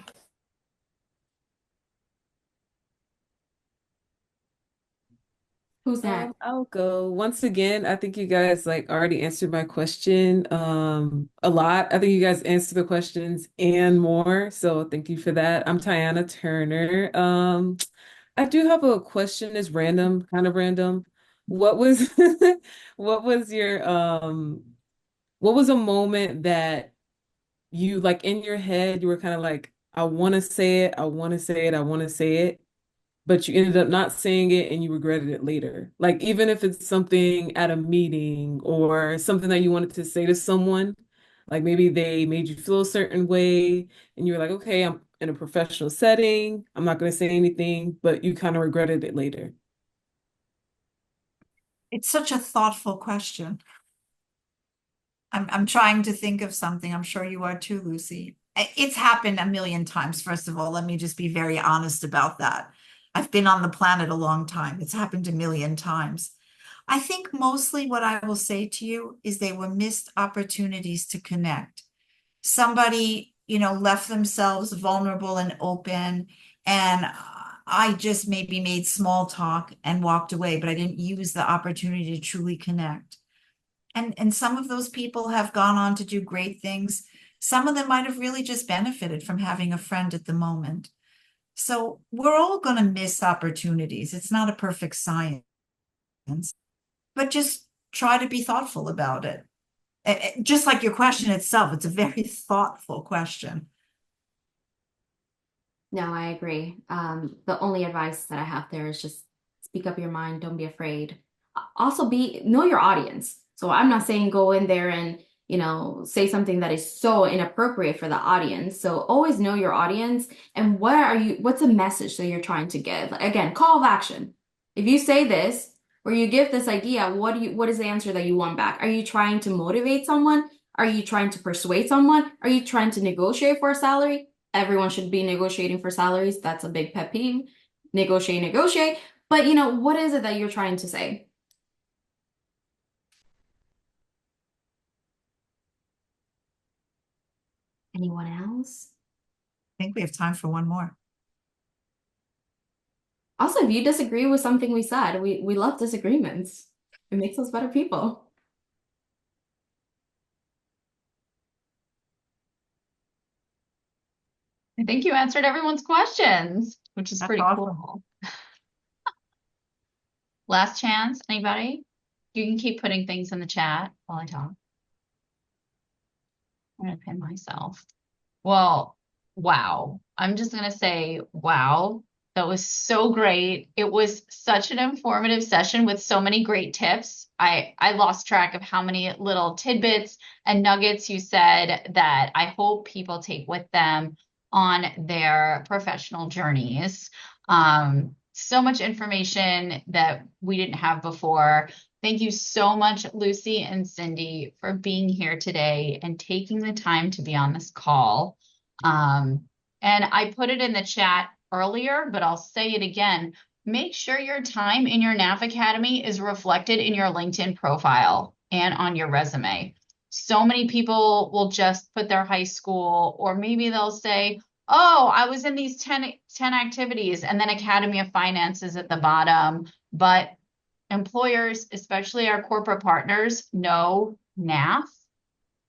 Who's next? I'll go. Once again, I think you guys like already answered my question a lot. I think you guys answered the questions and more. So thank you for that. I'm Tiana Turner. I do have a question. It's random, kind of random. What was what was your what was a moment that you like in your head you were kind of like, I want to say it, I want to say it, I want to say it, but you ended up not saying it and you regretted it later. Like even if it's something at a meeting or something that you wanted to say to someone, like maybe they made you feel a certain way and you were like, okay, I'm in a professional setting, I'm not going to say anything, but you kind of regretted it later. It's such a thoughtful question. I'm trying to think of something. I'm sure you are too, Lucy. It's happened a million times. First of all, let me just be very honest about that. I've been on the planet a long time. It's happened a million times. I think mostly what I will say to you is they were missed opportunities to connect. Somebody, left themselves vulnerable and open, and I just maybe made small talk and walked away, but I didn't use the opportunity to truly connect. And some of those people have gone on to do great things. Some of them might have really just benefited from having a friend at the moment. So we're all going to miss opportunities. It's not a perfect science, but just try to be thoughtful about it. Just like your question itself, it's a very thoughtful question. No, I agree. The only advice that I have there is just speak up your mind. Don't be afraid. Also, know your audience. So I'm not saying go in there and, say something that is so inappropriate for the audience. So always know your audience and what's the message that you're trying to give? Again, call of action. If you say this or you give this idea, what is the answer that you want back? Are you trying to motivate someone? Are you trying to persuade someone? Are you trying to negotiate for a salary? Everyone should be negotiating for salaries. That's a big pet peeve. Negotiate, negotiate. But what is it that you're trying to say? Anyone else? I think we have time for one more. Also, if you disagree with something we said, we love disagreements. It makes us better people. I think you answered everyone's questions, which is That's pretty awesome. cool. Last chance, anybody? You can keep putting things in the chat while I talk. I'm gonna pin myself. Well, wow. I'm just gonna say, wow. That was so great. It was such an informative session with so many great tips. I lost track of how many little tidbits and nuggets you said that I hope people take with them on their professional journeys. So much information that we didn't have before. Thank you so much, Lucy and Cindy, for being here today and taking the time to be on this call. And I put it in the chat earlier, but I'll say it again. Make sure your time in your NAF Academy is reflected in your LinkedIn profile and on your resume. So many people will just put their high school, or maybe they'll say, oh, I was in these 10 activities, and then Academy of Finance is at the bottom. But employers, especially our corporate partners, know NAF.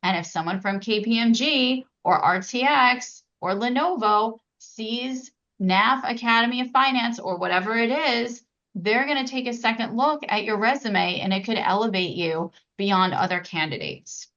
And if someone from KPMG or RTX or Lenovo sees NAF Academy of Finance or whatever it is, they're going to take a second look at your resume, and it could elevate you beyond other candidates.